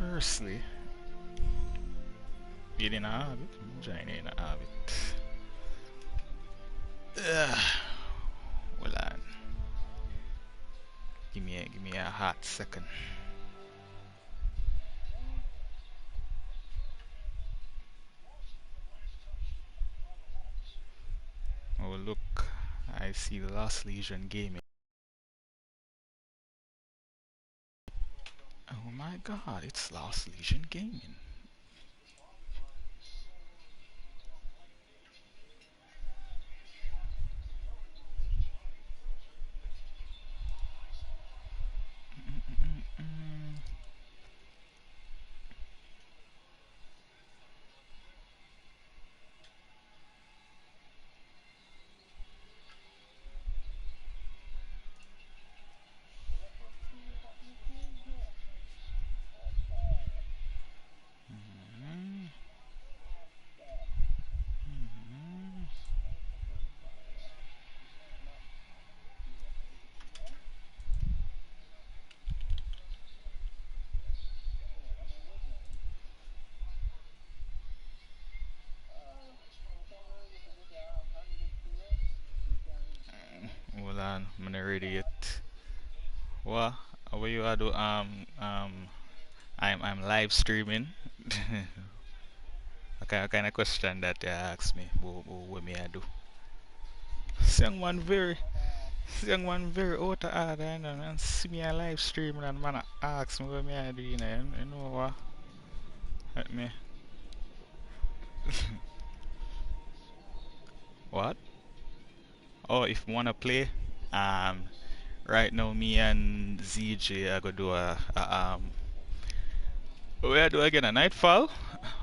Firstly, you didn't have it. Join in have it. Hold on. Give me a hot second. Oh look, I see the Lost Legion Gaming. Oh my god, it's Lost Legion Gaming. Hold on, I'm not ready yet. What? What you are do? I'm live streaming. Okay, what kind of question that you ask me? What me I do? Young one very out of order, you know, and see me a live stream and man ask me what me I do, you know what? Let me. What? Oh, if you wanna play, um, right now me and ZJ are gonna do we are do again a nightfall.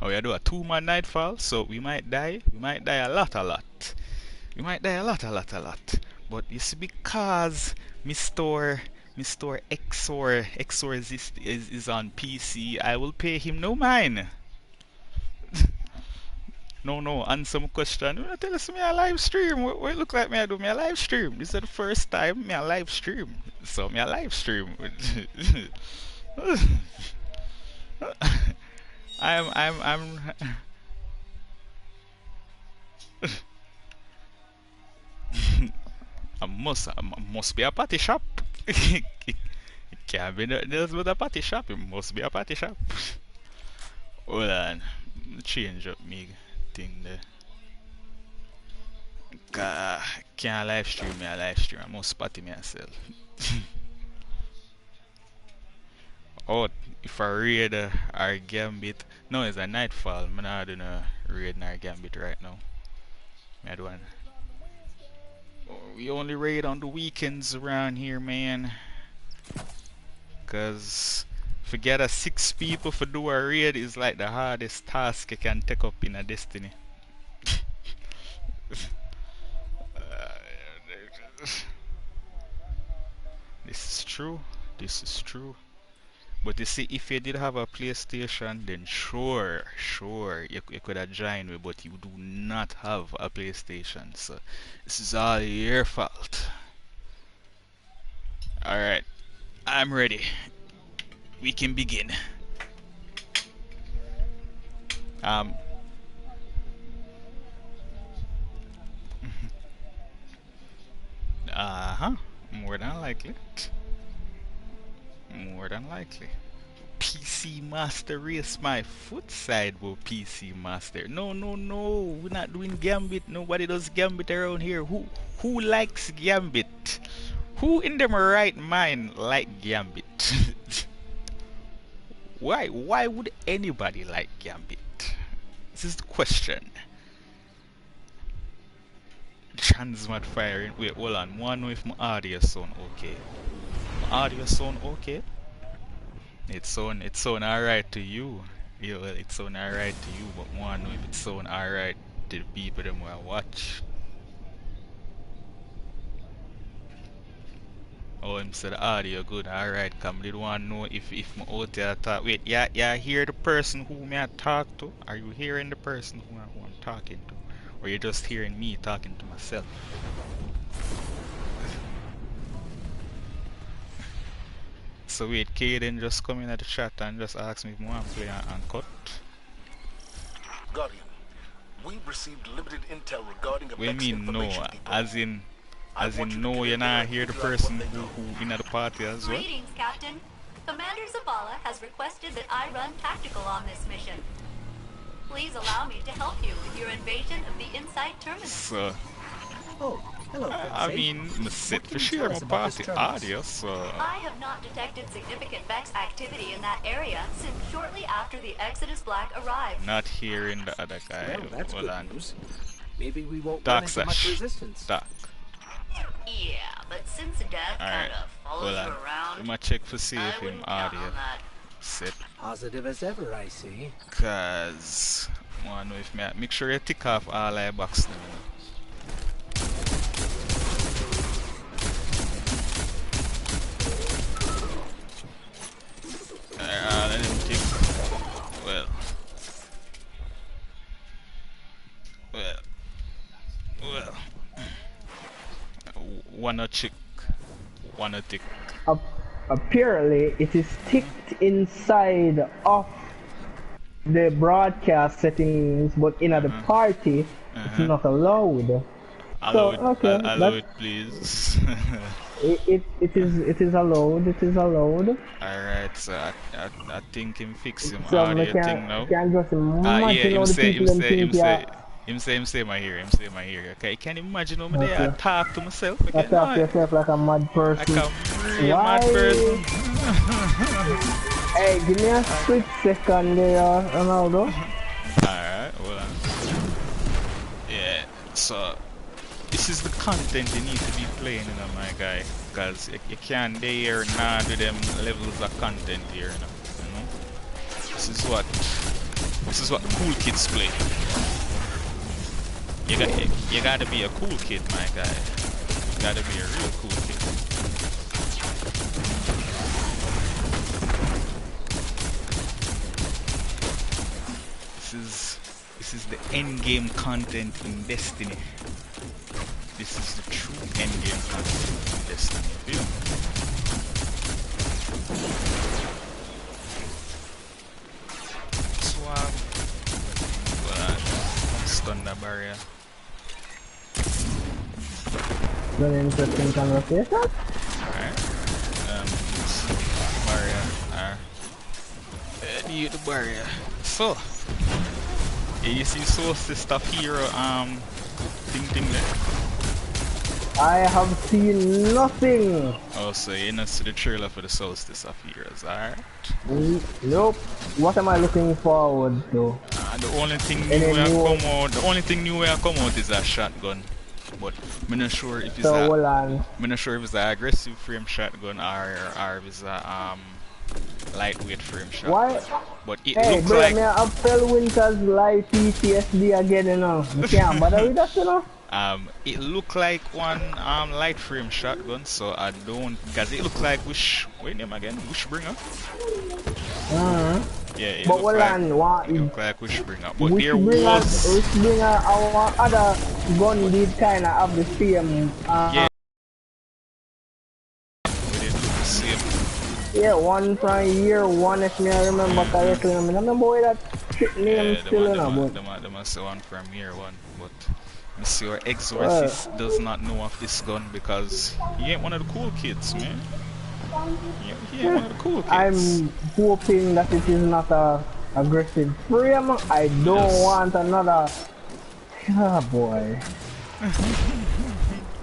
We are do a 2-man nightfall, so we might die. We might die a lot. We might die a lot. But it's because Mr. XOR is on PC. I will pay him no mind. No, answer my question. You tell us me a live stream. What it look like me I do me a live stream. This is the first time me a live stream. So me a live stream. I'm I must be a party shop. It can't be nothing else but a party shop. It must be a party shop. Hold on. Change up me thing there. Can't live stream me a live stream. I must party myself. Oh, if I raid our gambit. No, it's a nightfall. I'm not doing a raid in our gambit right now. I do one. Oh, we only raid on the weekends around here, man. Cause forget a 6 people for do a raid is like the hardest task you can take up in a Destiny. This is true. This is true. But you see, if you did have a PlayStation, then sure, you could have joined me, but you do not have a PlayStation, so this is all your fault. Alright, I'm ready. We can begin. Um, uh-huh, more than likely. More than likely. PC Master race my foot side with PC Master. No, we're not doing Gambit. Nobody does Gambit around here. Who likes Gambit? Who in their right mind like Gambit? Why would anybody like Gambit? This is the question. Transmat firing. Wait, hold on. One with my audio sound okay. My audio sound okay? It sound alright to you. Yeah, well, it sound alright to you, but one know if it sound alright to the people them will watch. Oh, him said the audio good, alright, come did one know if my out there talk. Wait, yeah, hear the person who me I talk to? Are you hearing the person who I'm talking to? Or you just hearing me talking to myself? So wait, Kaden just come in at the chat and just ask me if I want to play and cut. Guardian, we've received limited intel regarding a What do you mean no? As in no, you're not here the person who in at the party as well? Greetings, Captain. Commander Zavala has requested that I run tactical on this mission. Please allow me to help you with your invasion of the Insight Terminus. So, oh, hello. I mean, I'm set for sure my party audio, so... I have not detected significant Vex activity in that area since shortly after the Exodus Black arrived. Not hearing the other guy. Well, that's Hold good on. news. Maybe we won't Dark run into much Slash. resistance. Dark. Yeah, but since Death kind of follows you around, I'm gonna check for see I if him wouldn't count audio on that. set. Positive as ever, I see. Cause I wanna know if me make sure you tick off all I box now. Let him tick. Well. One a chick, one a tick. Apparently, it is ticked inside of the broadcast settings, but in the party, it's not allowed. Allow it, please. it is allowed. It is allowed. Alright, so I think him fix him So audio we thing now. can just imagine yeah, all the people them think him say my hear. Okay, can you imagine how me I talk to myself I again? talk to yourself like a mad person. Like a real mad person. Hey, give me a split second there, Ronaldo. Alright, hold on. Yeah, so this is the content you need to be playing, you know, my guy. Because you can't dare not do them levels of content here, you know. This is what the cool kids play. You gotta be a cool kid, my guy. You gotta be a real cool kid. This is the end game content in Destiny. This is the true end game content in Destiny. Feel? Swab. Stun the barrier. Very interesting conversation. Alright. Barrier. Need the barrier. So, yeah, you see Solstice stuff hero thing there? I have seen nothing. Oh, so you not see the trailer for the Solstice of Heroes, alright? Nope. What am I looking forward to? The only thing new way I come out is a shotgun. But I'm not sure if it's an aggressive frame shotgun or if it's a lightweight frame shotgun. Why? But it hey, looks bro, like me I fell Winter's light PTSD again, you know. You can't bother with that, you know. It look like one light frame shotgun, so I don't, because it look like wait name again, Wishbringer. Yeah, it but look like Wishbringer. But there was Wishbringer, our other gun did kinda have the same yeah. We did look the same. Yeah, one from year one if me I remember correctly. I remember where that shit name still in a book. They must say one from year one, but Monsieur Exorcist does not know of this gun because he ain't one of the cool kids, man. He ain't one of the cool kids. I'm hoping that it is not a aggressive frame. I don't want another. Ah, boy.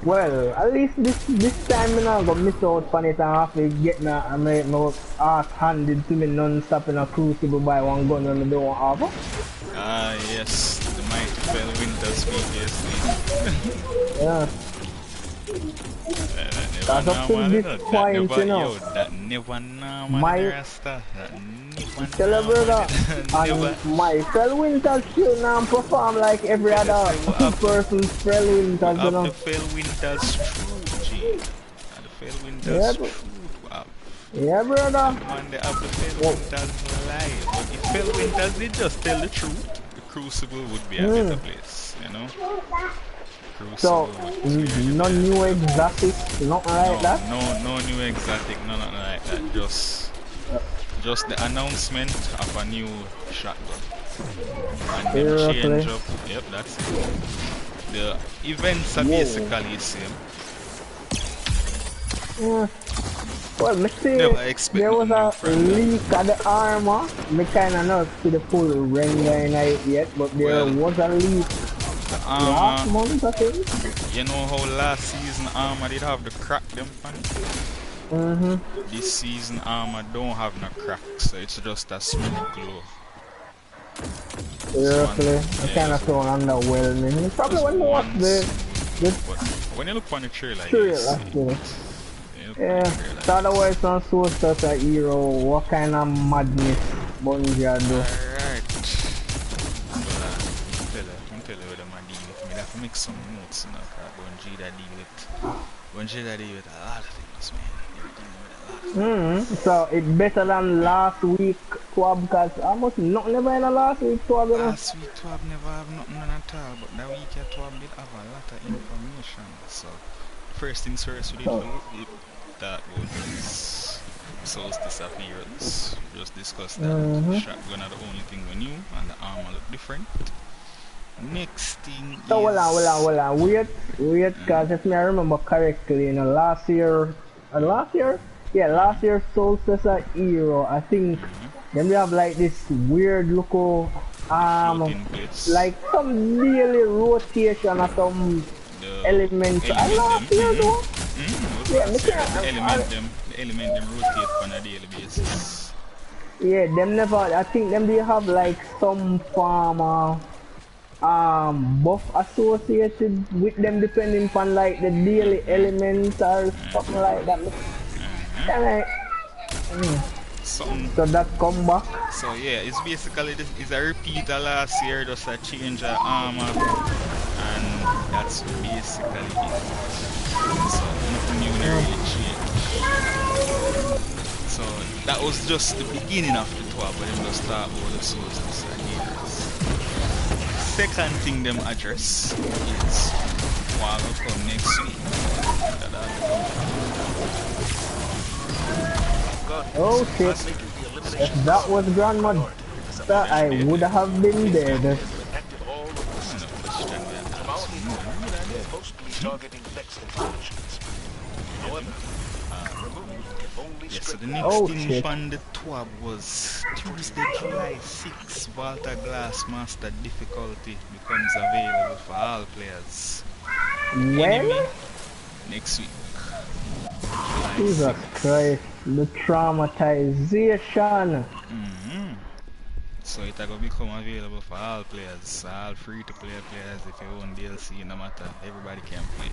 Well, at least this time I'm not gonna miss out on it and have to get my ass handed to me non-stop in a crucible by one gun when I don't have it. Ah, yes, the mighty fell Winter's PTSD. Yeah. That's up to this point, you know. That never know, man, Rasta. Tell a brother, and my Fell Winters still now perform like every other person's Fell Winters, you know. The Fell Winters true, G. The Fell Winters true. Yeah, brother. Man, they have the Fell Winters live. But if Fell Winters did just tell the truth, the Crucible would be a better place, you know. So, no new exotic, nothing like that? No new exotic, no nothing like that. Just the announcement of a new shotgun. And then change up. Yep, that's it. The events are basically the same. Yeah. Well, me see, Never expect there was a nothing new leak of the armor. Me kinda not see the full render in it yet, but there was a leak the last armor. month, I think. You know how last season armor did have the crack them on it? This season armor don't have no crack, so it's just a smooth glow. Seriously, I kinda feel underwhelming. Probably when you watch the when you look on the trailer, trailer, yeah, so otherwise on source as a hero, what kind of madness Bungie are do? Alright. I'm tell you what I'm deal with. I have to make some notes now, because Bungie that deal with a lot of things, man. So it's better than last week TWAB, because almost nothing never in the last week TWAB, you know? Last week TWAB never have nothing at all, but that week TWAB did have a lot of information. So first things first, we did that was Soul's disappearance. Just discussed that. The shotgun are the only thing we knew, and the armor looked different. Next thing so is... hold on, wait, because if I remember correctly, last year, last year Soul says a hero, I think, then we have like this weird look like some daily rotation of some elements. Last year though? The element them rotate on a daily basis. Yeah, them never, I think them they have like some form of buff associated with them depending on like the daily elements or something like that. So that come back. So yeah, it's basically it's a repeat of last year, just a change of armor, and that's basically it. So nothing new really changed. So that was just the beginning of the TWAB when they just start about the source disappearance. Second thing them address is what will come next week. Oh shit, if that was Grandma, that I would have been dead. Yeah, so the next thing on the TWAB was Tuesday, July 6, Walter Glass Master difficulty becomes available for all players. Enemy next week. Jesus Christ, the traumatization. So it will become available for all players, all free to play players. If you own DLC, no matter, everybody can play.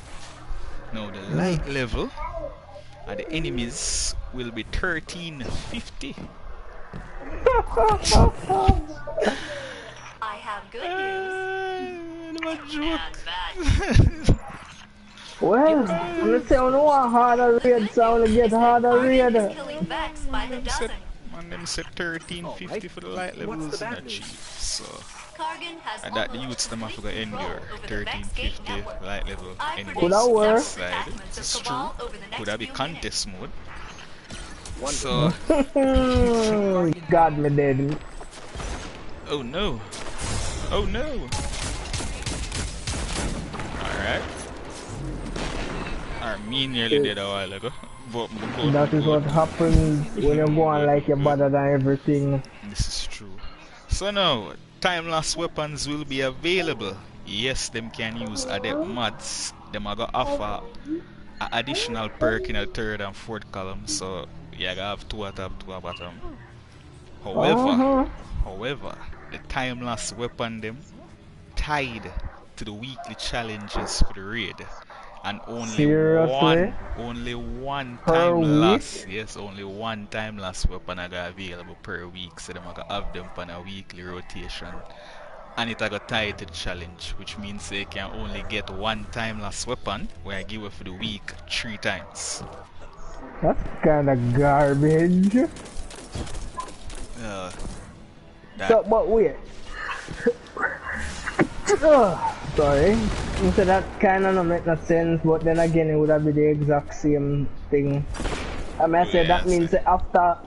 Now the light level and the enemies will be 1350. I have good news Joke. and bad news. Well, let's say on one harder raid, so I want to get harder raid. Army is killing Vex by the dozen. Man, them said 1350 for the light levels in that cheap. So, Kargan has and that the youths them have to endure 1350 light level enemies. Could that work? Side. It's true. Could that be contest mode? So, God, me dead. oh no. Oh no. Alright. Me nearly did a while ago. But that is what happens when you go on like you're better than everything. This is true. So now, time-loss weapons will be available. Yes, them can use adept mods. Them are gonna offer an additional perk in the third and fourth column. So yeah, I have 2 at top, 2 at bottom. However, the time-loss weapon them tied to the weekly challenges for the raid. And only one time loss. Yes, only one time loss weapon I got available per week. So them I got have them on a weekly rotation. And it I got tied to the challenge, which means they can only get one time loss weapon where I give it for the week 3 times. That's kinda garbage. That So, but wait. Sorry. So that kind of don't make no sense, but then again it would have been the exact same thing. I mean, I said that means that after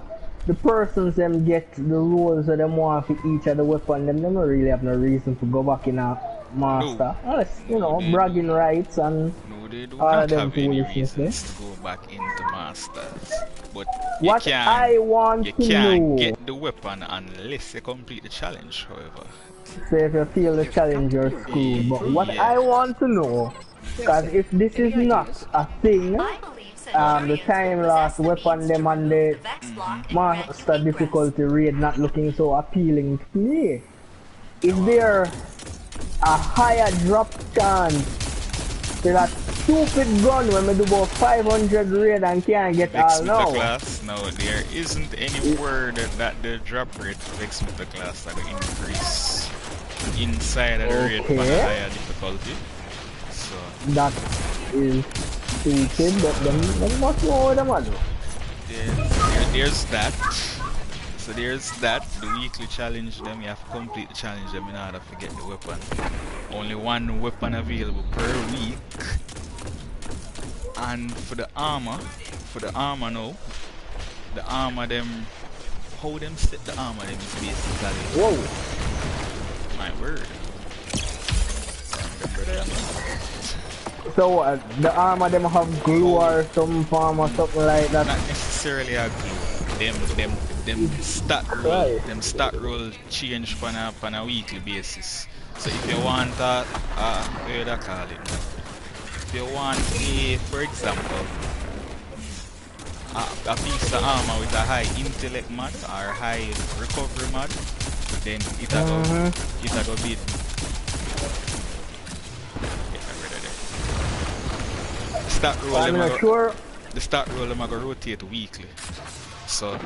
the persons them get the roles that them want for each of the weapon, them don't really have no reason to go back in a master. Unless, you know, bragging rights and No, they do all not of them have any foolishness. reasons to go back into masters. But What I want you to can't know, get the weapon unless you complete the challenge, however. say if you feel the challenge you're screwed, but what Yeah. I want to know, because if this is not a thing, I believe the Centurions time will lost possess the weapon means to them and remove the the Vex block and grant master you egress. difficulty raid not looking so appealing to me. Is there a higher drop chance for that stupid gun when we do about 500 raid and can't get Vex all now? class, no, there isn't any word that the drop rate for Vex class are going to increase inside of the raid for a Okay. higher difficulty. So, That is stupid, but them must know what them are do. there's that. So there's that. The weekly challenge them, you have to complete the challenge them in order to get the weapon. Only one weapon available per week. And for the armor now, the armor them, how them set the armor them is basically, Whoa. my word. So the armor them have glue or some form or something like that. Not necessarily a glue. Them stat roll, Right. them stat roll change on a weekly basis. So if you want what do you call it? If you want for example, a piece of armor with a high intellect mod or high recovery mod, then it'll go beat. Start roll I'm them not sure. the start roll them go rotate weekly. So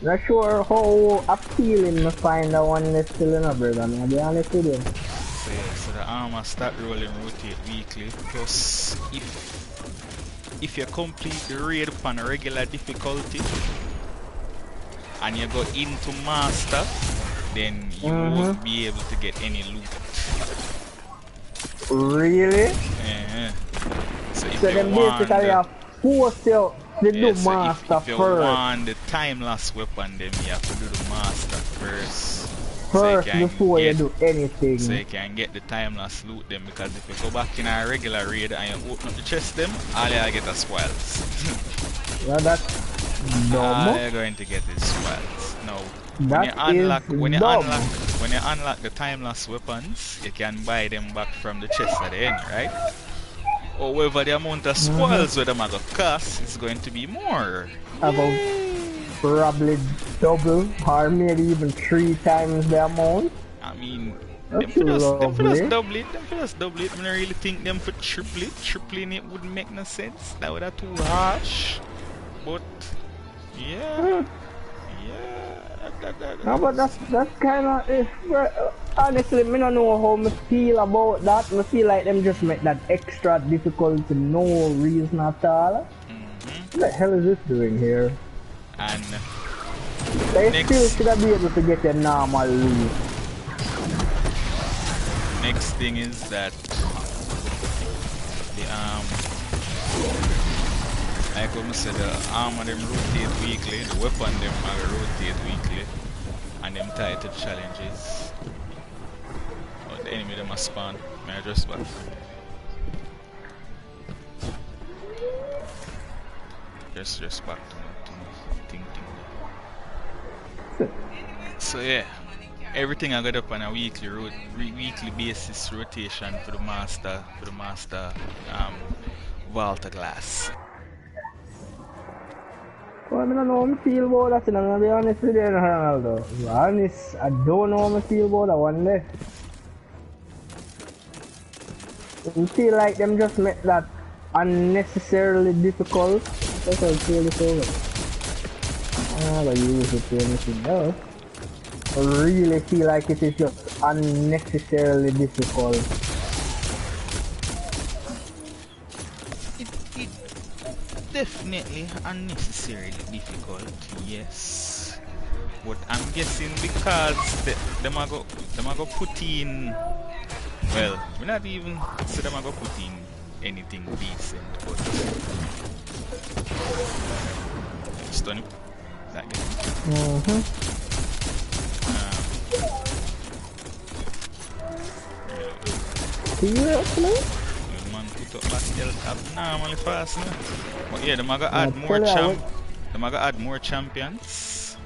Not sure how appealing to find that one that's still in a brother, I'll be honest with you. so, yeah, so the armor start rolling rotate weekly. Plus if you complete the raid upon a regular difficulty and you go into master, then you won't be able to get any loot. Really? Yeah. So if So you them want basically the- have forced you to do so master if you first. want the timeless weapon, then you have to do the master first. First so you can before you get, do anything. So you can get the timeless loot them, because if you go back in a regular raid and you open up the chest them, all you get are spoils. Well, that's All dumb. you're going to get is spoils. Now That when you dumb. unlock the timeless weapons, you can buy them back from the chest at the end, right? However, the amount of spoils where them are going to cost is going to be more. About probably double or maybe even 3 times the amount. I mean, That's them for just lovely. double it. I don't really think them for triple it. Tripling it wouldn't make no sense. That would have too harsh. But yeah, No, but that's kind of honestly, me don't know how me feel about that. Me feel like them just make that extra difficult to no reason at all. What the hell is this doing here? And They Next. still should be able to get your normal loot. next thing is that the like I said, the armor them rotate weekly, the weapon them are rotate weekly, and them title challenges. Oh, the enemy them a spawn. May I just back? Just back to my thing. So yeah, everything I got up on a weekly basis rotation for the master Walter glass. Well, I don't know how I feel about that, and I'm gonna be honest with you, Ronaldo. To be honest, I don't know how I feel about that one day. I feel like them just make that unnecessarily difficult. That's how I feel this over. I'm not gonna use it for anything else. I really feel like it is just unnecessarily difficult. It definitely unnecessarily difficult, yes. But I'm guessing because them are go put in Well, we're not even say them I go put in anything decent, but stun him. That guy. Seriously? The man put up that health abnormally fast now. But yeah, them I gotta add Yeah, more tell you them I gotta add more champions.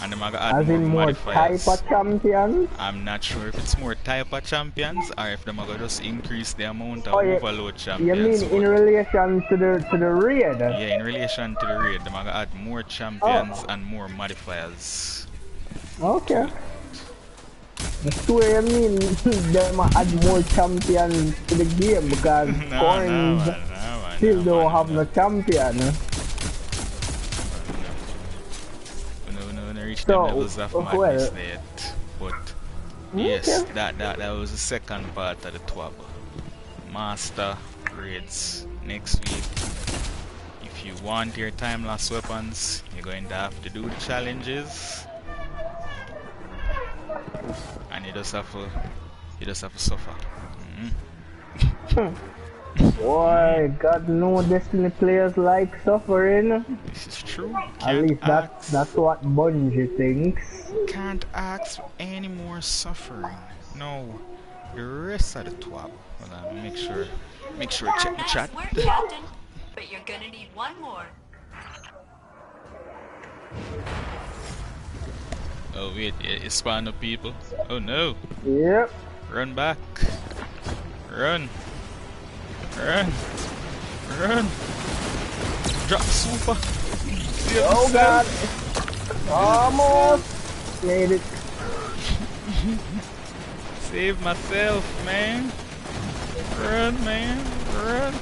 And them I gotta add As more in more modifiers. type of champions? I'm not sure if it's more type of champions or if them are gonna just increase the amount of Oh, yeah. overload You champions. mean in relation to the raid? Yeah, in relation to the raid, them are gonna add more champions and more modifiers. Okay. I swear you mean them add more champions to the game because coins still don't have no champion. No, reach So, them levels of madness well, yet. But yes, that was the second part of the TWAB. Master raids next week. If you want your time-lapse weapons, you're going to have to do the challenges. And you just have to suffer. Boy, God no Destiny players like suffering. This is true. At least that's what Bungie thinks. Can't ask for any more suffering. No, the rest of the TWAB. Hold on, make sure check the Nice chat. work, Captain. But you're gonna need one more. Oh wait, it spawned up people. Oh no. Yep. Run back. Run. Run. Run. Drop super. Save Oh yourself. God. Almost made it. Save myself, man. Run, man. Run.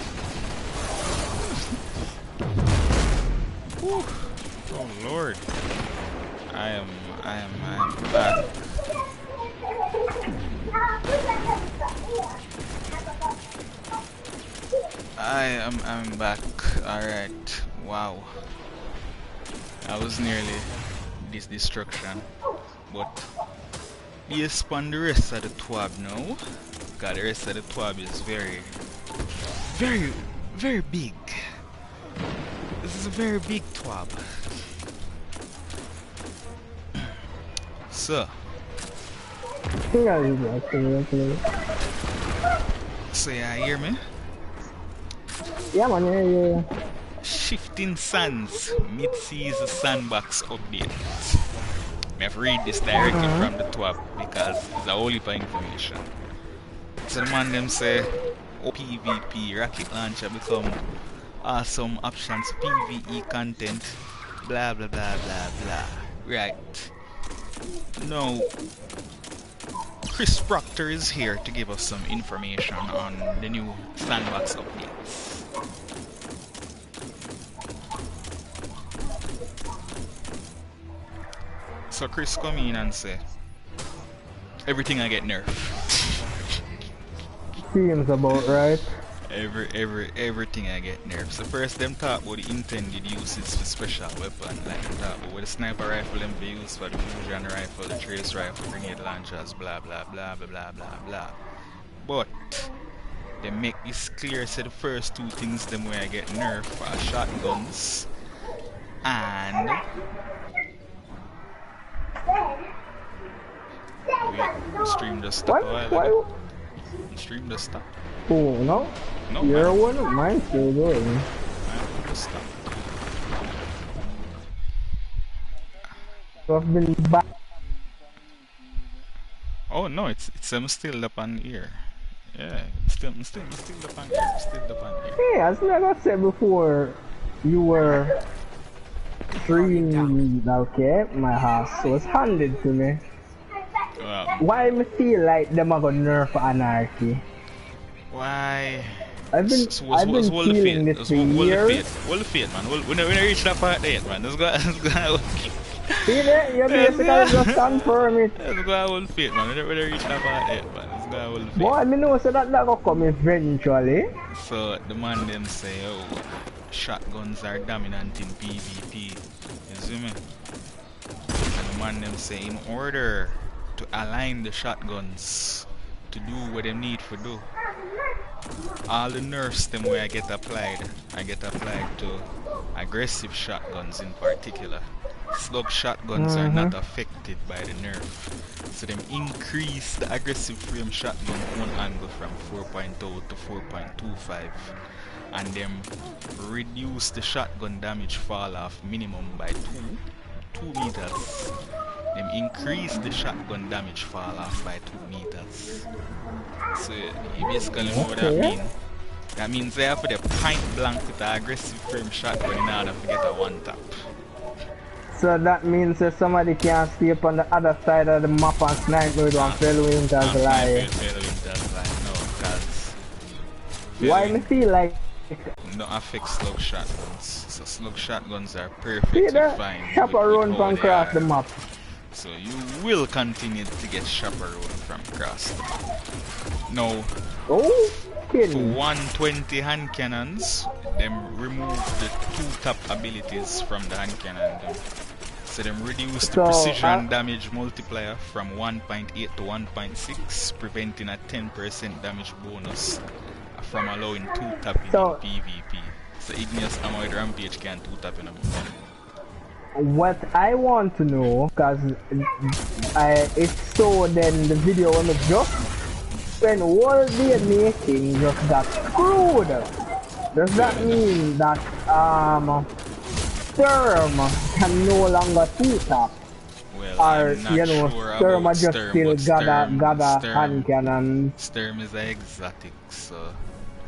Whew. Oh Lord. I am back. I'm back. Alright. Wow. I was nearly this destruction. But based upon the rest of the TWAB now. Because the rest of the TWAB is very big. This is a very big TWAB. So Yeah, yeah, hear me? man, yeah. Shifting Sands mid-season sandbox update. I have to read this directly from the TWAB because it's a whole heap of information. So the man them say PvP rocket launcher become awesome options PvE content blah blah blah blah blah. Right. Now Chris Proctor is here to give us some information on the new sandbox updates. So Chris come in and say everything I get nerfed. Seems about right. Everything I get nerfed. So first them talk about the intended uses for special weapon, like them talk about what the sniper rifle them be used for, the fusion rifle, the trace rifle, grenade launchers, blah blah blah blah blah blah blah. But they make this clear, say the first two things them where I get nerfed are shotguns and wait, the stream just stopped a while ago. The stream just stopped. Oh, no? No, Your man. one? Mine's still going. Mine just stopped. So I've been back. Oh no, it's still up on here. Yeah, still up on here. Still up on here. Hey, as I said before, you were streaming, okay? My house was handed to me. Why me feel like them are gonna nerf anarchy? Why? I've been feeling this for years. Hold the faith, man. When I reach that part yet, man. Let's go. See that? You basically just confirm it. Let's go hold the faith, man. When I reach that part yet, man. Let's go hold the faith. Boy, I know so that will come eventually. So the man them say, oh, shotguns are dominant in PvP. You see me? And the man them say, in order to align the shotguns to do what they need to do. All the nerfs them where I get applied to aggressive shotguns in particular. Slug shotguns are not affected by the nerf. So them increase the aggressive frame shotgun one angle from 4.0 to 4.25, and them reduce the shotgun damage fall off minimum by 2 meters. Them increase the shotgun damage fall off by 2 meters. So you basically know what that means. That means they have to point blank with the aggressive frame shotgun in order to get a one tap. So that means that somebody can stay up on the other side of the map and snipe with one fellow Winter's lie. No, because why me feel like don't affect slug shotguns. So slug shotguns are perfectly fine. Chaperone from across the map. So you will continue to get chaperone from across the map. Now, for 120 hand cannons, them remove the 2-tap abilities from the hand cannon. So them reduce the precision damage multiplier from 1.8 to 1.6, preventing a 10% damage bonus from allowing 2-tapping in PvP. So Igneous Ammo with Rampage can 2-tap in a movie. What I want to know, because it's so then the video when it just when all they're making just got screwed. Does that mean that Sturm can no longer 2-tap? Well, or I'm not you know, sure Sturm about just Sturm, still got a hand cannon. Sturm is an exotic, so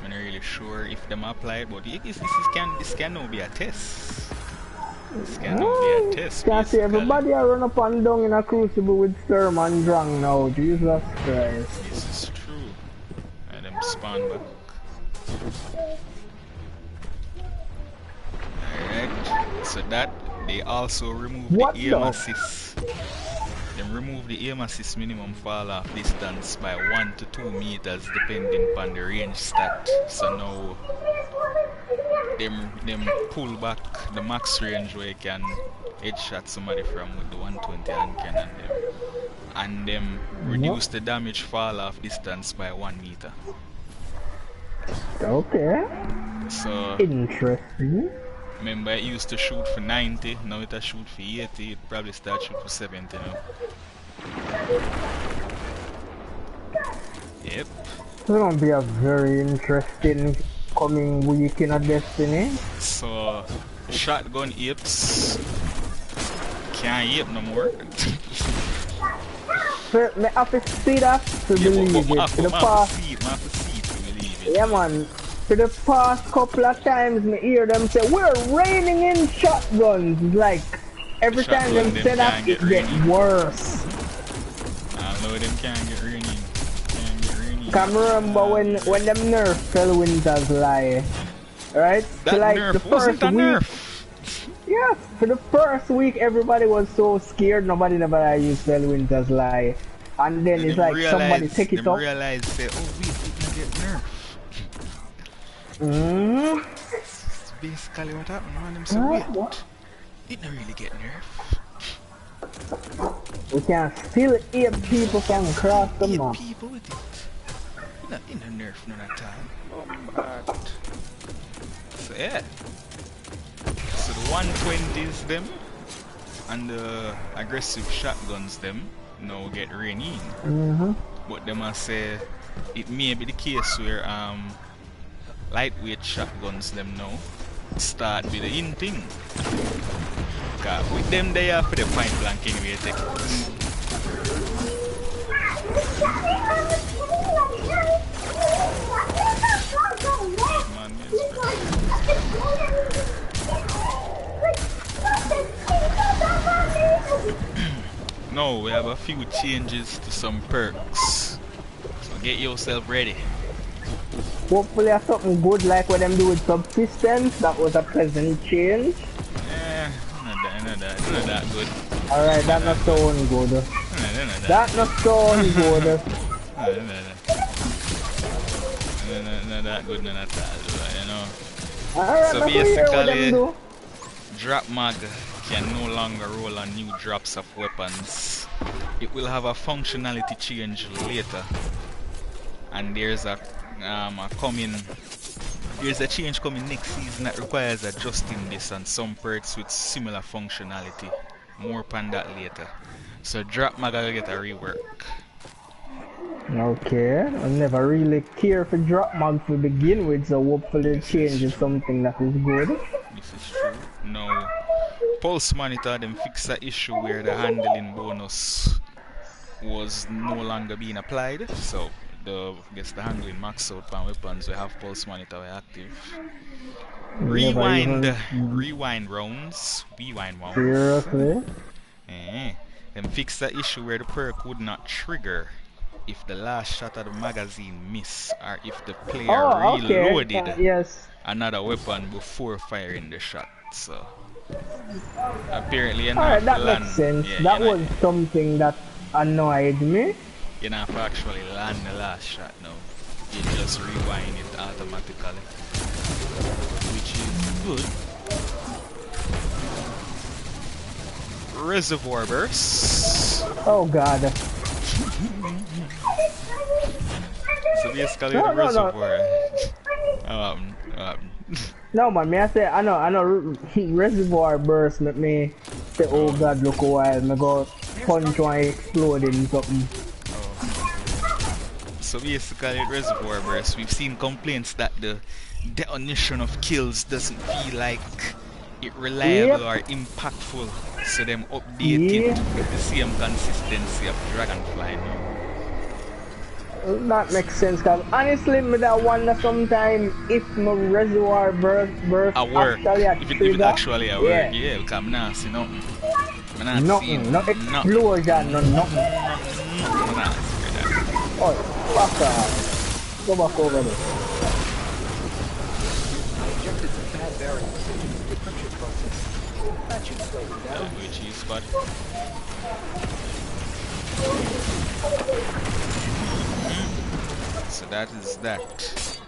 I'm not really sure if them apply it, but this can now be a test. This can now be a test. Can't see everybody run up and down in a crucible with Sturm and Drang now. Jesus Christ. This is true. And them spawn back. Alright, so that they also remove the aim assist. They remove the aim assist minimum fall off distance by 1 to 2 meters depending upon the range stat. So now them pull back the max range where you can headshot somebody from with the 120 hand cannon and them reduce the damage fall off distance by 1 meter. Okay. So interesting. Remember it used to shoot for 90, now it shoot for 80, it probably start shoot for 70 now. Yep. It's gonna be a very interesting coming week in a Destiny. So shotgun apes can't ape no more. So, me have to see that to believe it. For the past, yeah man, for the past couple of times me hear them say we're raining in shotguns. Like every time them say that it gets worse. I know them can't get raining. Can remember when them nerf fell Winter's lie, right? That so like nerf the first week, nerf. Yes, for the first week everybody was so scared nobody never used fell Winter's lie, and then it's like somebody take it up. Realize say, oh wait, it can get nerf. That's basically what happened, man. Them say, wait, it don't really get nerf. We can still 8 people from across the map. 8 people with it. In the nerf none at all. Oh, but so yeah. So the 120s them and the aggressive shotguns them now get rain in. But them must say it may be the case where lightweight shotguns them now start with the in thing. Cause with them they are for the point blank anyway take it. No, we have a few changes to some perks. So get yourself ready. Hopefully something good like what them do with subsistence. That was a pleasant change. Not that good. Alright, that not sound good. That not sound good. Not that good, not at all, you know. Alright, so basically, drop mag can no longer roll on new drops of weapons. It will have a functionality change later. and there's a change coming next season that requires adjusting this and some perks with similar functionality. More upon that later. So drop mag gotta get a rework. Okay, I never really care for drop mag to begin with, so hopefully This change is something that is good. This is true. Now, Pulse Monitor them fix the issue where the handling bonus was no longer being applied. So the handling max out on weapons we have Pulse Monitor we active. Rewind rounds. Seriously? Them fix the issue where the perk would not trigger if the last shot of the magazine miss or if the player reloaded another weapon before firing the shot. So apparently alright, that makes sense. That was something that annoyed me. You don't have to actually land the last shot now. You just rewind it automatically, which is good. Reservoir bursts. Oh god. So basically the reservoir. No man, I know reservoir burst make me say oh god look a while, me go punch one exploding something. So basically reservoir burst, we've seen complaints that the detonation of kills doesn't feel like it reliable or impactful. So them update it with the same consistency of Dragonfly now. That makes sense, cause honestly me that wonder sometime if my reservoir burst actually if it actually work, yeah, because I'm not seeing nothing. No explosion, no nothing. I'm not seeing that. Oh, fuck off. Go back over there. Injected some bad variants into the decryption process. That should slow them down. Which is spot. So that is that.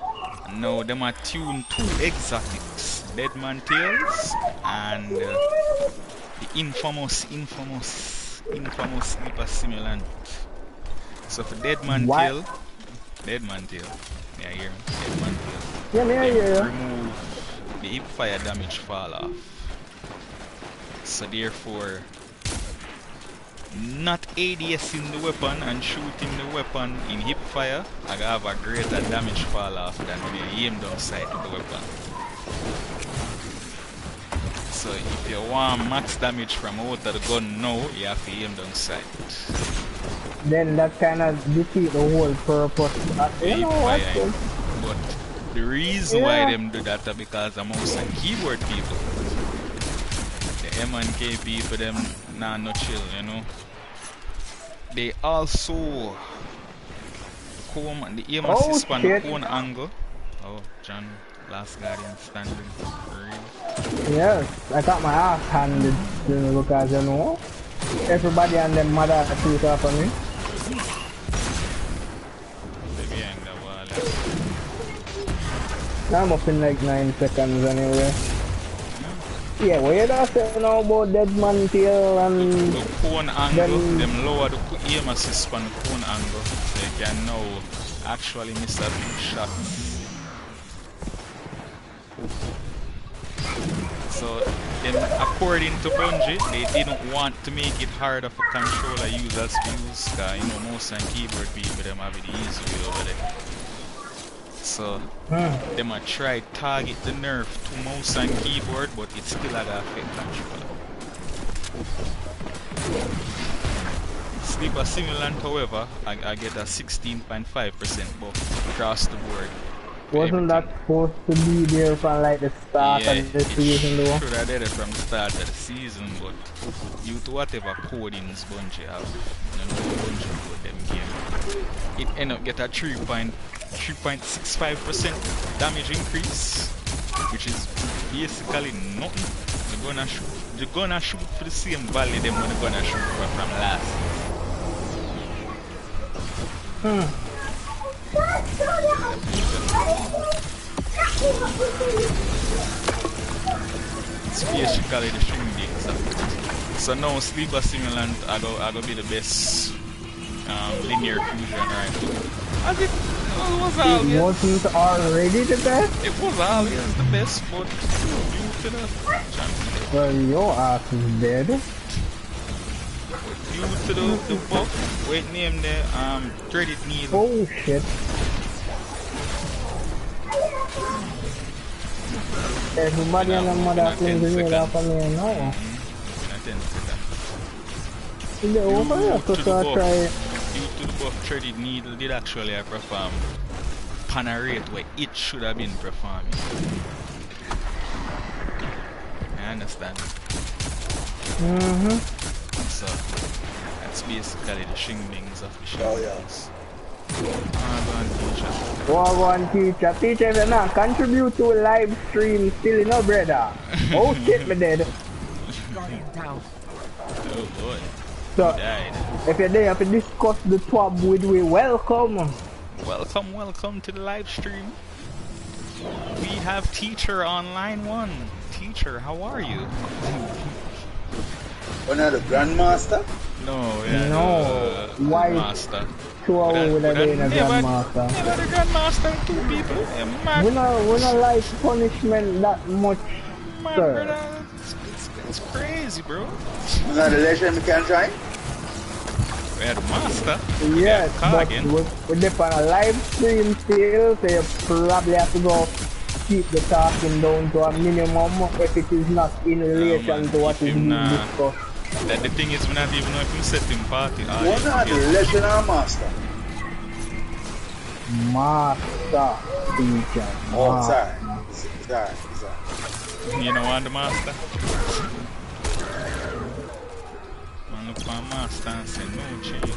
Now them are tuned two exotics, Deadman Tales and the infamous Sleeper Simulant. So for Deadman Tail, yeah, hear me? Deadman Tail. Yeah. Remove the hip fire damage fall off. So therefore, not ADS in the weapon and shooting the weapon in hip fire, I have a greater damage fall off than when you aim down sight with the weapon. So if you want max damage from out of the gun now, you have to aim down sight. Then that kind of defeat the whole purpose. But the reason why them do that is because of mouse and keyboard people. The M and K people, them nah no chill, you know. They also the aim assist on the cone angle. Oh, John, last guardian standing. Really? Yes, I got my ass handed because you know everybody and their mother shoot off on me. I'm up in like 9 seconds anyway. Yeah, what you don't say now about Deadman Tail and the cone angle, them lower the aim assist on the cone angle, so you can now actually miss a big shot. So, according to Bungie, they didn't want to make it harder for controller users to use, because you know mouse and keyboard people them have it easy over there. So, they might try target the nerf to mouse and keyboard, but it still had to affect controller. Sleeper Simulant, however, I get a 16.5% buff across the board. Wasn't that supposed to be there from like the start of the season though? Should have did it from the start of the season, but due to whatever codings Bungie have, you know, Bungie code them game, it end up get a 3.65% damage increase, which is basically nothing. You're gonna shoot for the same value them when you're gonna shoot for from last season. It's basically the string dates. So now Sleeper Simulant I go be the best linear fusion right now. As it was It always. wasn't already the best? It was always the best, but due to the champion. Well, your ass is dead. Due to the buff, wait, name the threaded needle. Oh shit. Everybody and the mother things is made up for me now. In a 10 seconds. The over here, so I try. Due to the buff, threaded needle did actually perform pan a rate where it should have been performing. I understand. So that's basically the shinglings of the shinglings. One teacher. Teacher, if you not contribute to a live stream, still no brother. Oh shit, me dead. Oh boy. So, Died. if you're there to discuss the TWAB with we, welcome. Welcome to the live stream. We have Teacher on line 1. Teacher, how are you? One of the Grandmaster? No, yeah. No, why? Master. 2 hours would have been a grandmaster. Never the grandmaster, 2 people. Yeah, mad, We don't like punishment that much, mad, sir. brother. It's crazy, bro. One of the legend we can join? We had a master. Yes, but Cargan. we're there on a live stream still, so you probably have to go keep the talking down to a minimum if it is not in relation man, to what keep is him, being discussed. That the thing is, we not even know if we set him party. One of the legend or master? Master teacher. Oh, Master. sorry. You know what the master? Man, look for a master and say no change.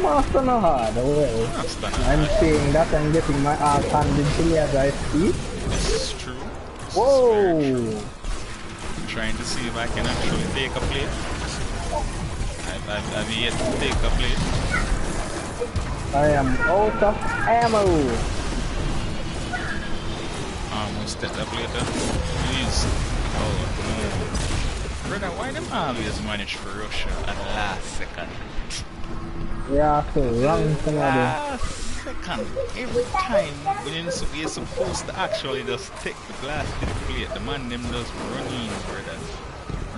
Master no hard, well. Master, no I'm hard. saying that I'm getting my ass handed to me as I speak. This is true. This is very true. Whoa! Trying to see if I can actually take a plate. I've yet to take a plate. I am out of ammo. Almost take the plate. Please. Oh no. Brother, why them always manage for Russia at the last second? Yeah, so wrong somebody. Last second. Every time we're supposed to actually just take the glass to the plate. The man them just running, brother.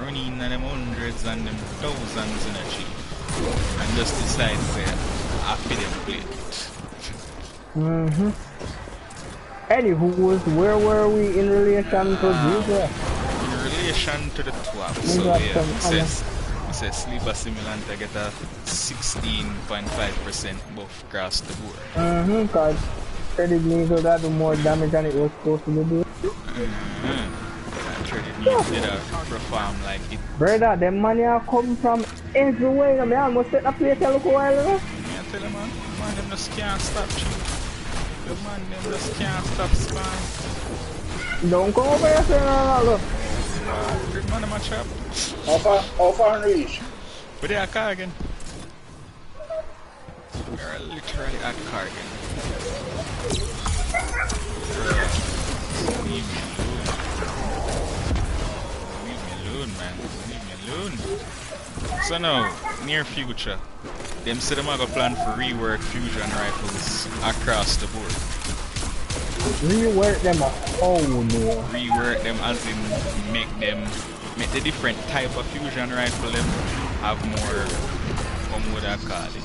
Running and them hundreds and them thousands in a cheap. And just decide to say, I feed them plate. Anywho, where were we in relation to Jesus? In relation to the TWAB, We so got yeah, some it says Sleeper Simulant I get a 16.5% buff across the board. Cause Threaded Needle that do more damage than it was supposed to do. Threaded Needle did perform like it. Brother, them money are come from everywhere. I almost set a plate a look a while ago. Yeah, tell them man them just can't stop cheap. The man them just can't stop spam. Don't come over here saying all that. Good man them a chop. How far reach? But they are Cargan. We're literally at Cargan. Leave me alone, man. Leave me alone. So now, near future, them say them are gonna plan for rework fusion rifles across the board. Rework them up. Oh no. Rework them as in make the different type of fusion rifle them have more, would I call it?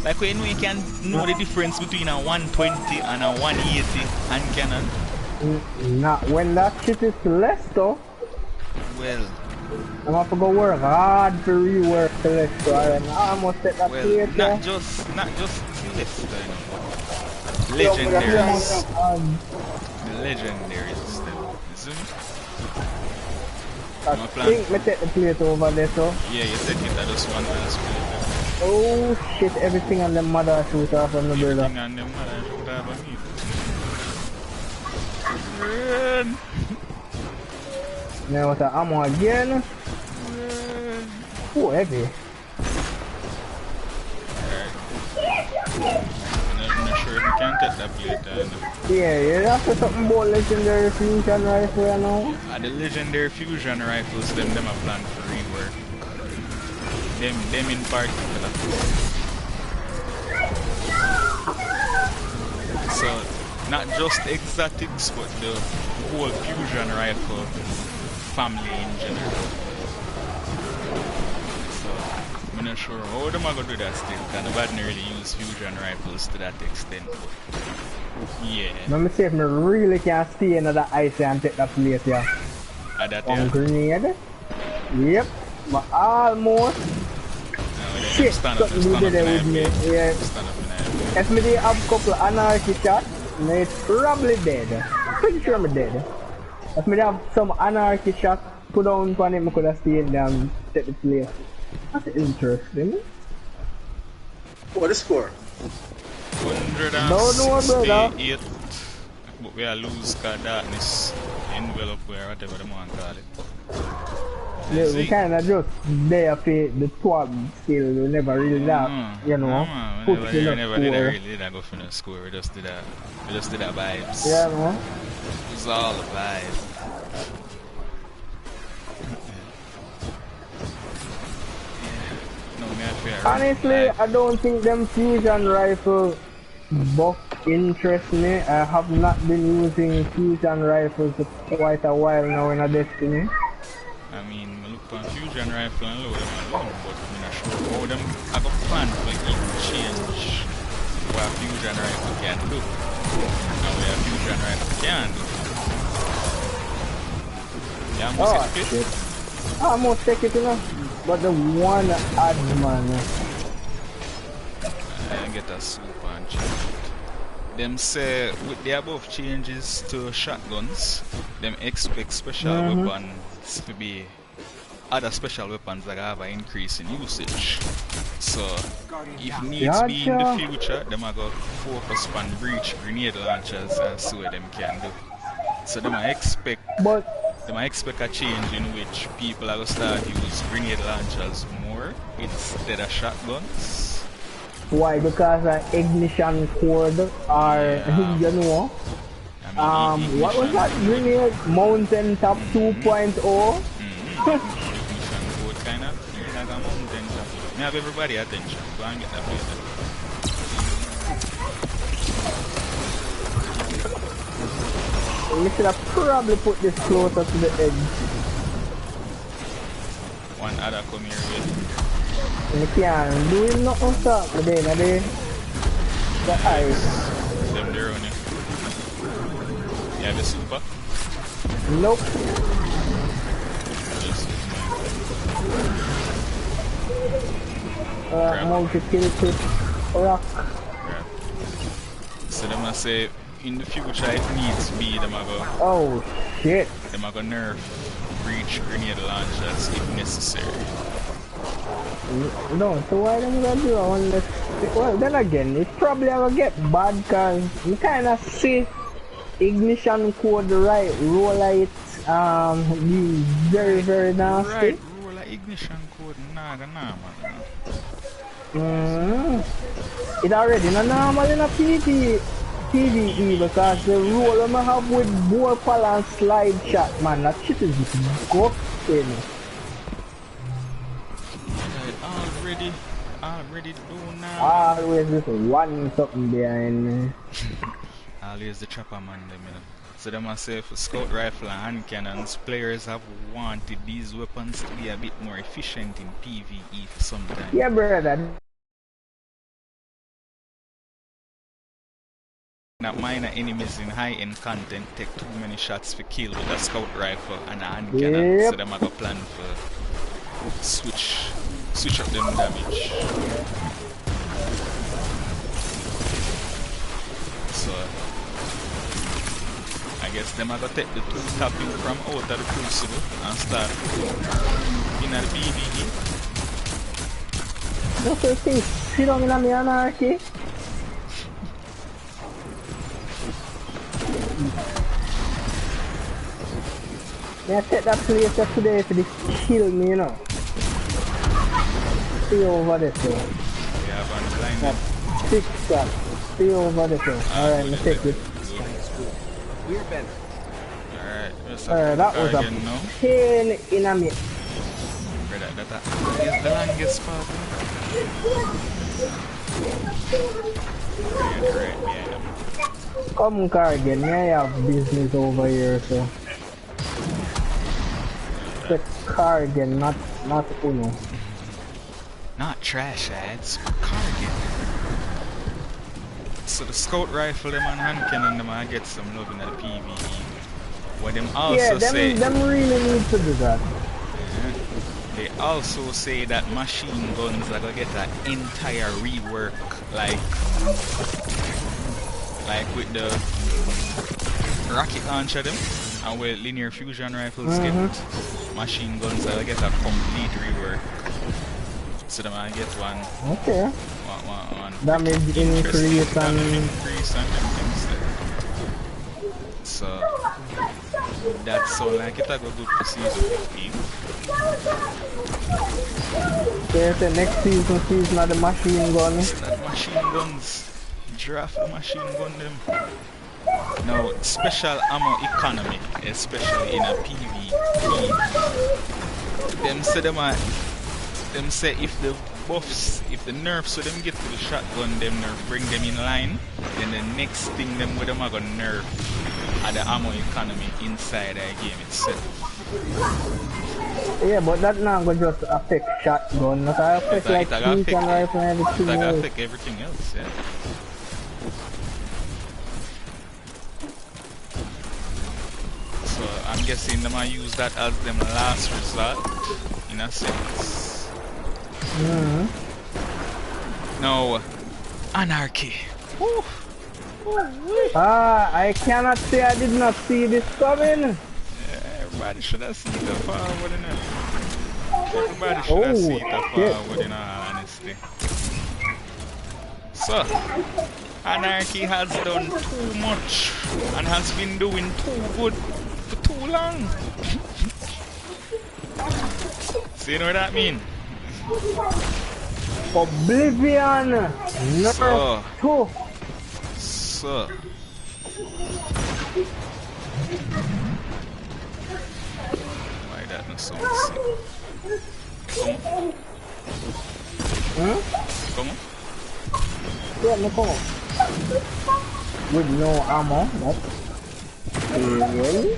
Like when we can know the difference between a 120 and a 180 hand cannon. Not when that shit is less though. Well, I'm have to go work hard to rework the less so I almost set that plate there. not just Celeste, you know. Legendaries. The legendaries still. Isn't it? I think me take the plate over there so. Yeah, you take it at this one last plate. Oh shit, everything on the mother shoot off on the brother. Everything on them mother should have a meat. Run! Now with the ammo again. Oh, heavy. I'm not sure if you can get that plate. Yeah, you have to something about legendary fusion rifle, you know. The legendary fusion rifles, them a plan for rework. them in particular. So not just exotics, but the whole fusion rifle family in general. So I'm not sure how them are gonna do that still, because nobody really use fusion rifles to that extent. But yeah. Let me see if I really can stay another ice and take that place here. That On grenade. Yep. But almost. Shit, something you did there with me. Yeah. If me did have a couple of anarchy shots, it's probably dead. Pretty sure I'm dead. If me did have some anarchy shots, put on on it, I could have stayed there and take the place. That's interesting. What the score? 168. But we are lose cause darkness envelope where whatever the man call it. Yeah, we kinda just there for the TWAB still, we never really that, you know. We never did really go for the score, we just did that vibes. Yeah, man. It's all a vibe. Honestly, I don't think them fusion rifle buff interest me. I have not been using fusion rifles for quite a while now in a Destiny. I mean, I look for fusion rifle and load them alone, but I'm not sure how them I got plan for even change what a fusion rifle can do. And what a fusion rifle can do. Yeah, I'm gonna take it. I'm gonna take it, you know. But the one ad man. I get a super and change it. Them say with the above changes to shotguns, them expect special weapons to be other special weapons that have an increase in usage. So if needs be in the future, them are going to focus on breach grenade launchers and see what them can do. So them I expect a change in which people are going to start use grenade launchers more instead of shotguns. Why? Because ignition cord or you know. What was that grenade? Mountain top 2.0? Ignition cord kind of like a mountain top. I have everybody attention. Go and get that place. We should have probably put this closer to the edge. One other come here with. We can't do him nothing, sir. But then, the ice. Them there on it. You have a super? Nope. Multi-kill clip. Rock. Right. So them gonna say in the future it needs to be them are go. Oh shit. Them are go nerf breach grenade launchers if necessary. No, so why them gonna do it unless... Well, then again, it's probably gonna get bad cause you kinda see ignition code right, roller it, be very, very nasty. Right, roller ignition code, nah, man. It already not normal in a PvE because the roller I have with bore pal and slide shot, man, that shit is disgusting. Already do now. Always just one something behind me. Always the trapper man them, you know. So them I say for scout rifle and hand cannons, players have wanted these weapons to be a bit more efficient in PvE for some time. Yeah, brother. Not minor enemies in high-end content take too many shots for kill with a scout rifle and a hand cannon. So them I go plan for switch up them damage. So I guess them are gonna take the two tapping from out of the crucible and start in a BBE. No first thing, sit on in a anarchy. Yeah, take that place up today for this kill me, you know. Stay over there, sir. We have one blind. Six shot. Stay over there, sir. Alright, let's take it. We're better. Alright, that was a pain in a me. Brother, that is the longest part. Right behind them. Come Cargan, I have business over here, so. The Cargan, not Uno. Not trash ads, Cargan. So the scout rifle them and hand cannon them I get some love in the PvE. What them also say them really need to do that. They also say that machine guns are gonna get an entire rework, like with the rocket launcher them and with linear fusion rifles get machine guns are gonna get a complete rework. So them I get one. Okay. One damage increase and everything there. So that sound like it a go good for season 15. there's the next season of the machine gun. That machine guns. Draft the machine gun them. Now special ammo economy, especially in a PvP. Them say if the buffs, if the nerfs with them get to the shotgun, them nerf bring them in line, then the next thing them with them are gonna nerf are the ammo economy inside the game itself. Yeah, but that not gonna just affect shotgun, that affect like fusion rifle and everything That else. affect everything else, yeah. So I'm guessing them might use that as them last resort, in a sense. No, anarchy. Woo. I cannot say I did not see this coming. Yeah, everybody should have seen the forward in it. Everybody should have seen the forward in all honesty. So, anarchy has done too much and has been doing too good for too long. See you know what that mean? Oblivion! So, Two. so. Why that not so sick? Come on. Yeah, no come on. With no ammo, that's really?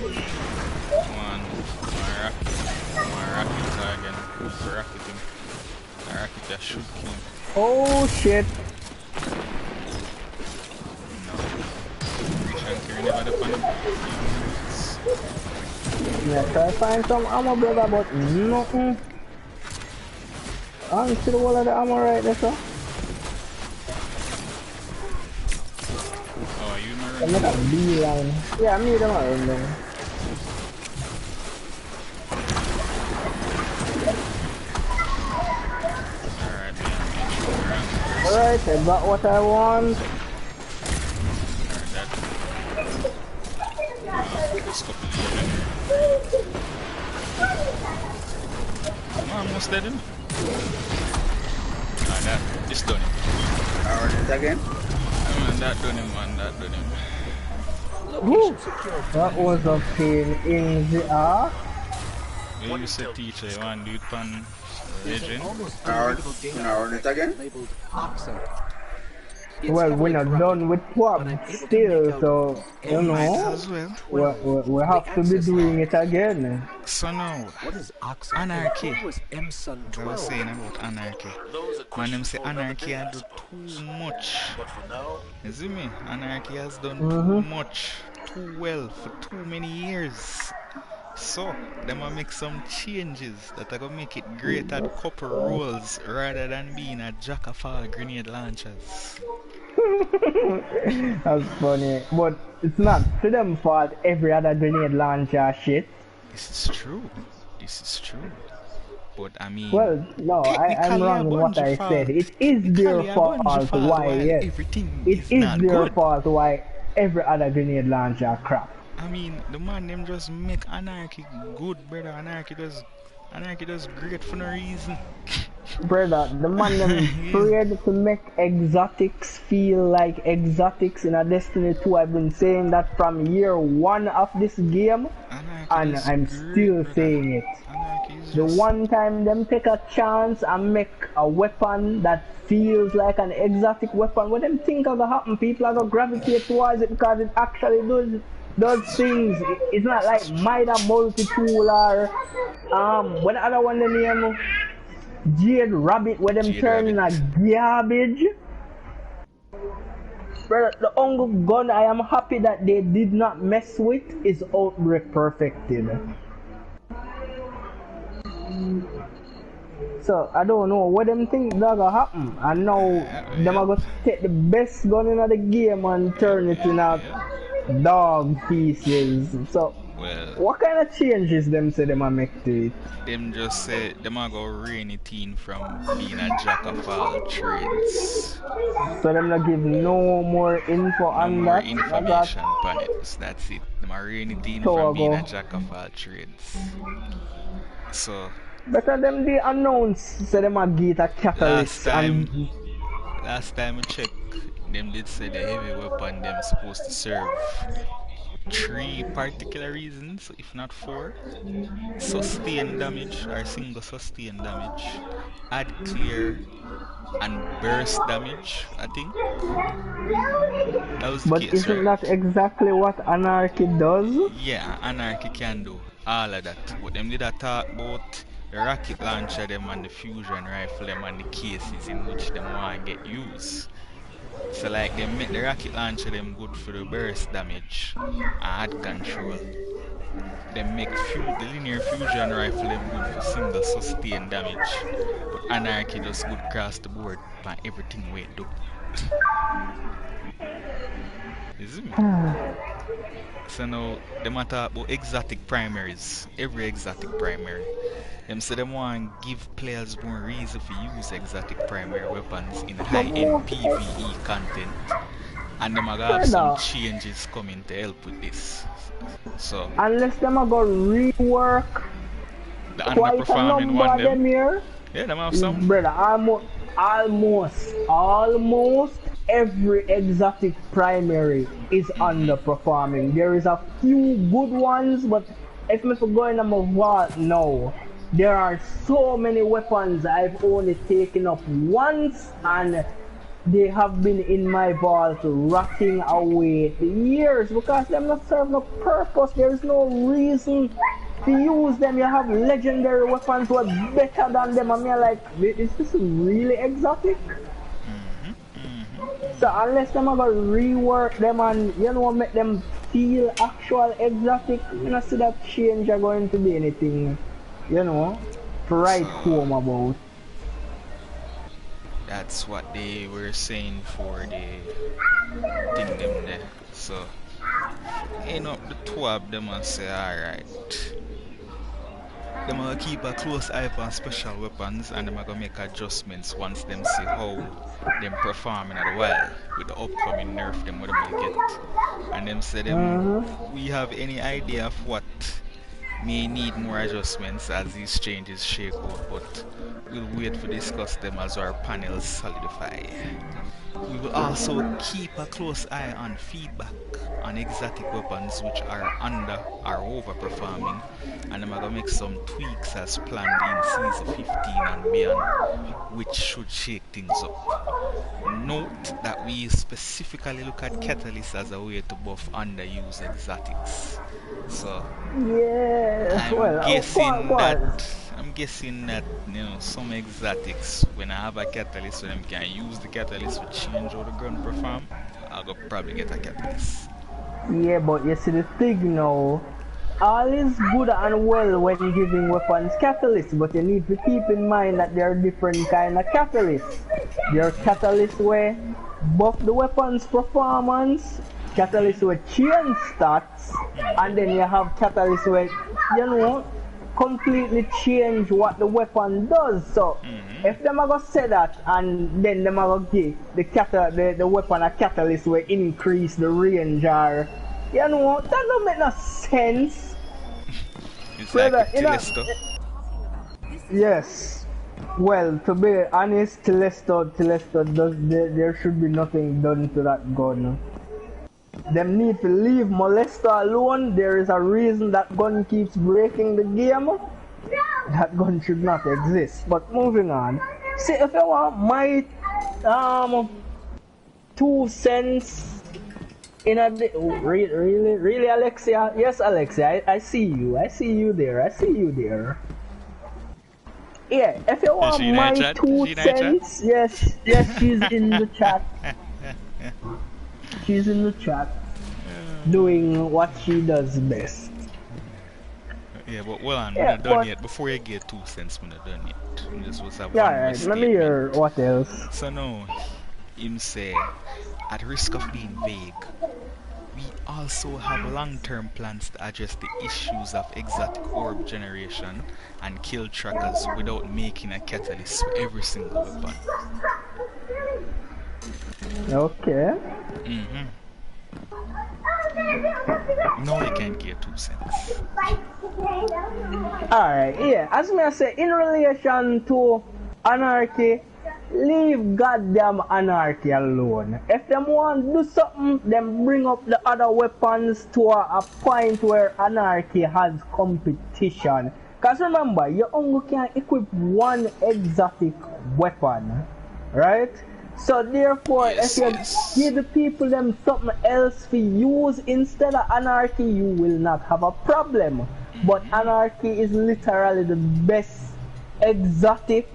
One rocket target. Rocket him. A rocket that should kill him. Oh shit. No. Shanker never depend on him. Yeah, try find some ammo, brother, but nothing. I don't see the wall of the ammo right there, sir. Oh, are you in my I room? make a beeline. Yeah, I made them around there. Alright, man. Around. Alright, I got what I want. Alright, that. This couple of I'm almost dead in. Ah, that. This done him. Alright, it again. Man, that done him, man. That done him. Woo! That was a pain in the ass. When you say teacher, you want to do it pan legend? Alright, it again. Labeled oxen. Well, we're not done with TWAB still, so, you Might know, as well. we have to be doing it again. So now, What is oxen? Anarchy. Who was M-Sun I was 12? saying about anarchy. Those are Man, them questions say for another anarchy day, I I do suppose. too much. But for now, You see me? Anarchy has done too much, too well for too many years. So, them will make some changes that are gonna make it great at couple roles rather than being a jack of all grenade launchers. That's funny. But it's not to them fault every other grenade launcher shit. This is true. This is true. But I mean, Well, no, I'm wrong in what I said. It is their fault why, yes. everything It is is not their good. fault why every other grenade launcher crap. I mean, the man them just make anarchy good, brother. Anarchy does great for no reason. Brother, the man them afraid to make exotics feel like exotics in a Destiny 2. I've been saying that from year 1 of this game, Anarchy and is I'm great, still brother. saying it. Anarchy is The one time them take a chance and make a weapon that feels like an exotic weapon, what them think gonna happen? People are gonna gravitate towards it because it actually does things. It's not like minor multi-tool or what the other one the name Jade Rabbit where them turn in a garbage. Brother, the only gun I am happy that they did not mess with is Outbreak Perfected. So I don't know what them think that gonna happen. And now them are gonna take the best gun in the game and turn it in a dog pieces. So what kind of changes them say them a make to it? Them just say them a go rein it in from being a jack of all trades. So them not give no more info on more that. Information on it. So that's it. Them a rein it in from being a jack of all trades. So better them they announce say them a get a catalyst. Last time I checked, them did say the heavy weapon them supposed to serve 3 particular reasons, if not 4. Sustain damage or single sustain damage, add clear and burst damage, I think. That was the case, isn't that exactly what Anarchy does? Yeah, Anarchy can do all of that. But them did talk about the rocket launcher them and the fusion rifle them and the cases in which them want to get used. So like they make the rocket launcher them good for the burst damage and add control. They make the linear fusion rifle them good for single sustain damage. But Anarchy just good across the board for everything we do. Is it me? So now they talk about exotic primaries. Every exotic primary. Them say them want to give players more reason to use exotic primary weapons in high-end PvE content. And them have some changes coming to help with this. So unless them are going to rework the underperforming one them here. Yeah, them have some. Brother, almost every exotic primary is underperforming. There is a few good ones, but if me for going on my vault now, there are so many weapons I've only taken up once and they have been in my vault rotting away for years because they not serve no purpose. There is no reason to use them. You have legendary weapons who are better than them and you're like, is this really exotic? So unless them have to rework them and you know make them feel actual exotic, you know see that change are going to be anything, you know, to write home about. That's what they were saying for the thing them there. So end up the TWAB them and say alright. Them gonna keep a close eye on special weapons and them gonna make adjustments once them see how them performing at a while with the upcoming nerf them what them will get. And them say them we have any idea of what may need more adjustments as these changes shake out, but we'll wait to discuss them as our panels solidify. We will also keep a close eye on feedback on exotic weapons which are under or overperforming, and I'm gonna make some tweaks as planned in season 15 and beyond, which should shake things up. Note that we specifically look at Catalyst as a way to buff underused exotics. So I'm guessing that you know some exotics when I have a catalyst so them can use the catalyst to change how the gun perform, I'll go probably get a catalyst. Yeah, but you see the thing now, all is good and well when giving weapons catalysts, but you need to keep in mind that there are different kind of catalysts. There are catalysts where buff the weapon's performance, catalysts where change stats, and then you have catalysts where, you know, completely change what the weapon does. So if them are gonna say that and then them are gonna give the weapon a catalyst will increase the range or you know, that don't make no sense. It's like a Telesto. Yes. Well, to be honest, Telesto does there should be nothing done to that gun. Them need to leave Molester alone. There is a reason that gun keeps breaking the game. that gun should not exist. But moving on. See, if you want my 2 cents in a really, Alexia? Yes, Alexia, I see you. I see you there. I see you there. Yeah, if you want my 2 cents, yes, she's in the chat. She's in the chat, doing what she does best. Yeah, but well, I'm not done yet. Before you get 2 cents, I'm not done yet. This was a right, let me hear what else. So now, him say, at risk of being vague, we also have long-term plans to address the issues of exotic orb generation and kill trackers without making a catalyst for every single weapon. Okay. No, you can't get 2 cents. Alright, yeah, as me I say, in relation to anarchy, leave goddamn anarchy alone. If them want to do something, then bring up the other weapons to a point where anarchy has competition. Cause remember, you only can equip one exotic weapon, right? So therefore, if you give the people them something else to use instead of anarchy, you will not have a problem. But anarchy is literally the best exotic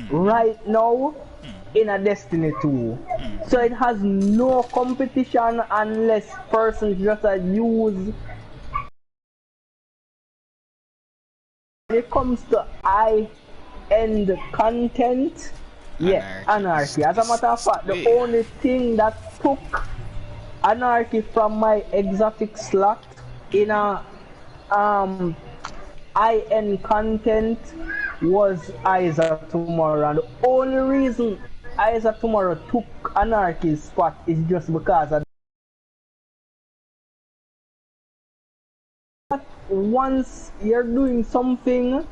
right now in a Destiny 2. So it has no competition unless persons just use. When it comes to high-end content, yeah, anarchy. As a matter of fact, the only thing that took anarchy from my exotic slot in a high-end content was Eyes of Tomorrow, and the only reason Eyes of Tomorrow took anarchy's spot is just because of once you're doing something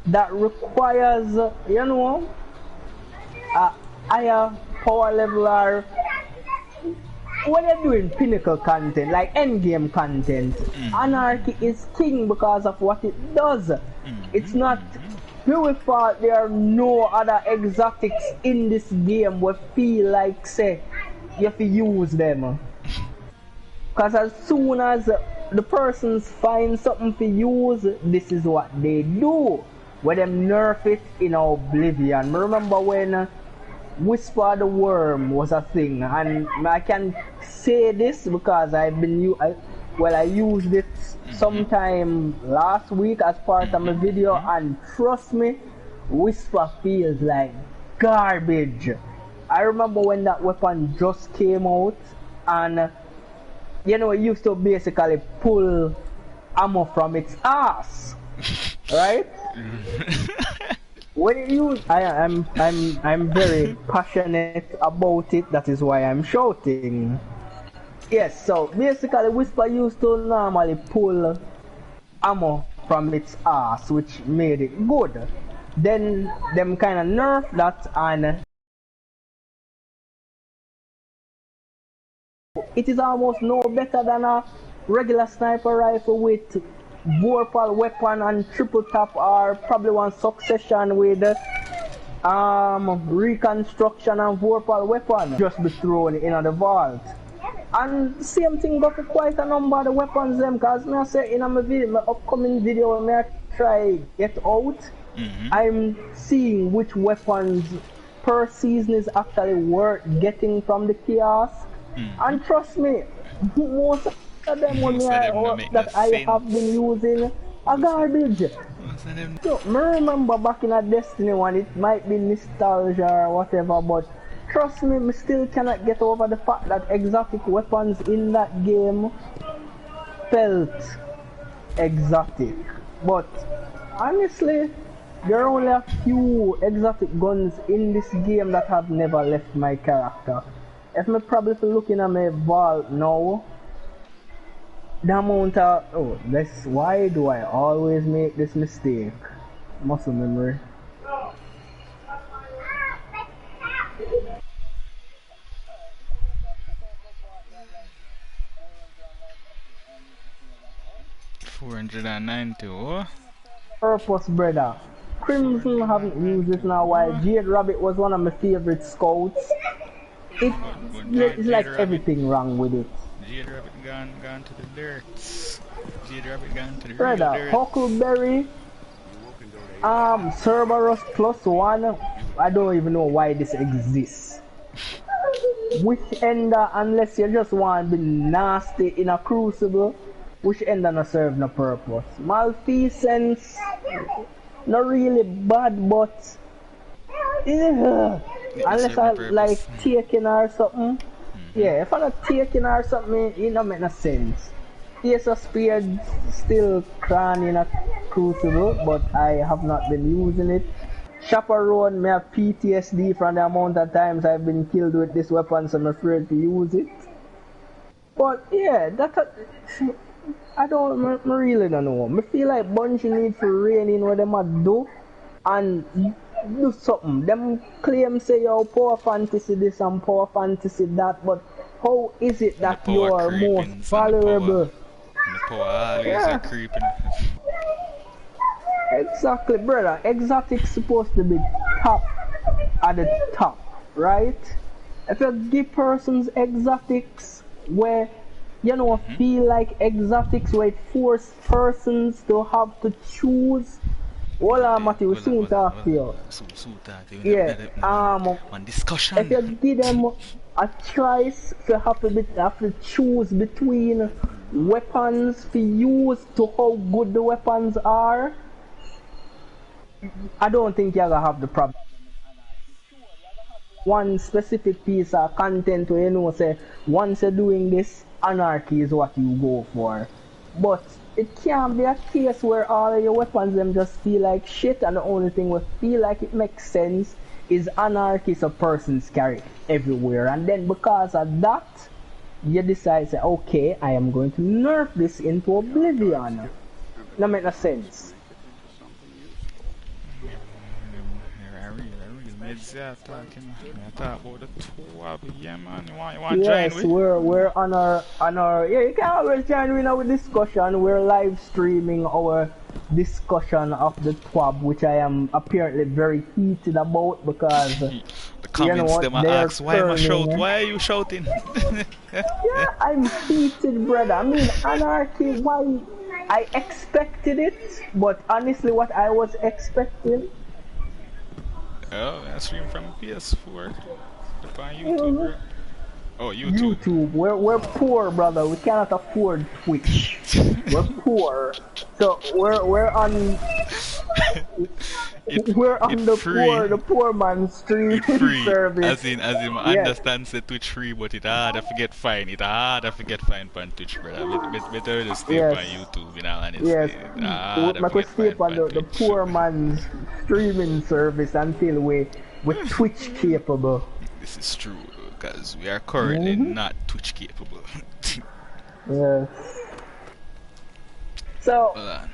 that requires, you know, a higher power level, or when you're doing pinnacle content like endgame content, anarchy is king because of what it does. It's not pure fault there are no other exotics in this game we feel like say you have to use them, because as soon as the persons find something to use, this is what they do. When them nerf it in Oblivion. Remember when Whisper the Worm was a thing, and I can say this because I used it sometime last week as part of my video, and trust me, Whisper feels like garbage. I remember when that weapon just came out, and you know, it used to basically pull ammo from its ass, right? When you use, I'm very passionate about it. That is why I'm shouting. Yes, so basically, Whisper used to normally pull ammo from its ass, which made it good. Then them kind of nerfed that, and it is almost no better than a regular sniper rifle with vorpal weapon and triple tap, or probably one succession with reconstruction and vorpal weapon just be thrown in the vault. And same thing got for quite a number of the weapons them, because me I say in my video, my upcoming video when I try get out, I'm seeing which weapons per season is actually worth getting from the kiosk. And trust me, most of them that I have been using are garbage. So, I remember back in a Destiny one, it might be nostalgia or whatever, but trust me, I still cannot get over the fact that exotic weapons in that game felt exotic. But honestly, there are only a few exotic guns in this game that have never left my character. If me probably looking at my vault now, the amount of why do I always make this mistake? Muscle memory. $490. Purpose, brother. Crimson haven't used it in a while. Jade Rabbit was one of my favorite scouts. It, But yeah, it's like Jade Rabbit, everything wrong with it. Jade Rabbit gone to the dirt. Jade Rabbit gone to the real Brother, dirt. Huckleberry, Cerberus plus one. I don't even know why this exists. Which ender, unless you just want to be nasty in a crucible, which ender no serve no purpose. Malfeasance, not really bad, but unless I like taking or something. Yeah, if I'm not taking or something, it don't make no sense. Ace of Spades still crying in a crucible, but I have not been using it. Chaperone, me have PTSD from the amount of times I've been killed with this weapon, so I'm afraid to use it. But yeah, I really don't know. I feel like Bungie need to rein in what them a do and do something. Them claim say yo power fantasy this and power fantasy that, but how is it that you are most valuable? And the power always are creeping. Exactly, brother. Exotic's supposed to be top at the top, right? If you give persons exotics where you know feel like exotics where it force persons to have to choose. Well, Matty, we soon talk to you. Yeah, one discussion. if you give them a choice, if you have to choose between weapons to use to how good the weapons are, I don't think you're gonna have the problem. One specific piece of content where you know say once you're doing this, anarchy is what you go for. But it can't be a case where all of your weapons them just feel like shit and the only thing we feel like it makes sense is anarchy, so persons carry everywhere, and then because of that you decide say okay, I am going to nerf this into oblivion. That make no sense. I talk about the TWAB, yeah man. You want Yes, join with? we're on our yeah, you can always join in our discussion. We're live streaming our discussion of the TWAB, which I am apparently very heated about because The comments them ask why am I shout? Why are you shouting? Yeah, I'm heated, brother. I mean anarchy, why I expected it, but honestly what I was expecting. Oh, I stream from PS4. Up on YouTube, bro. Oh, YouTube. YouTube. We're poor, brother. We cannot afford Twitch. We're poor, so we're on the poor man's streaming service. As in, I understand say Twitch free, but it harder to get fine. It harder to get fine on Twitch, brother. Better to stay on YouTube, you know, honestly. Yes, we stay on the poor man's streaming service until we Twitch capable. This is true, because we are currently not Twitch capable. Yes. So. Hold on.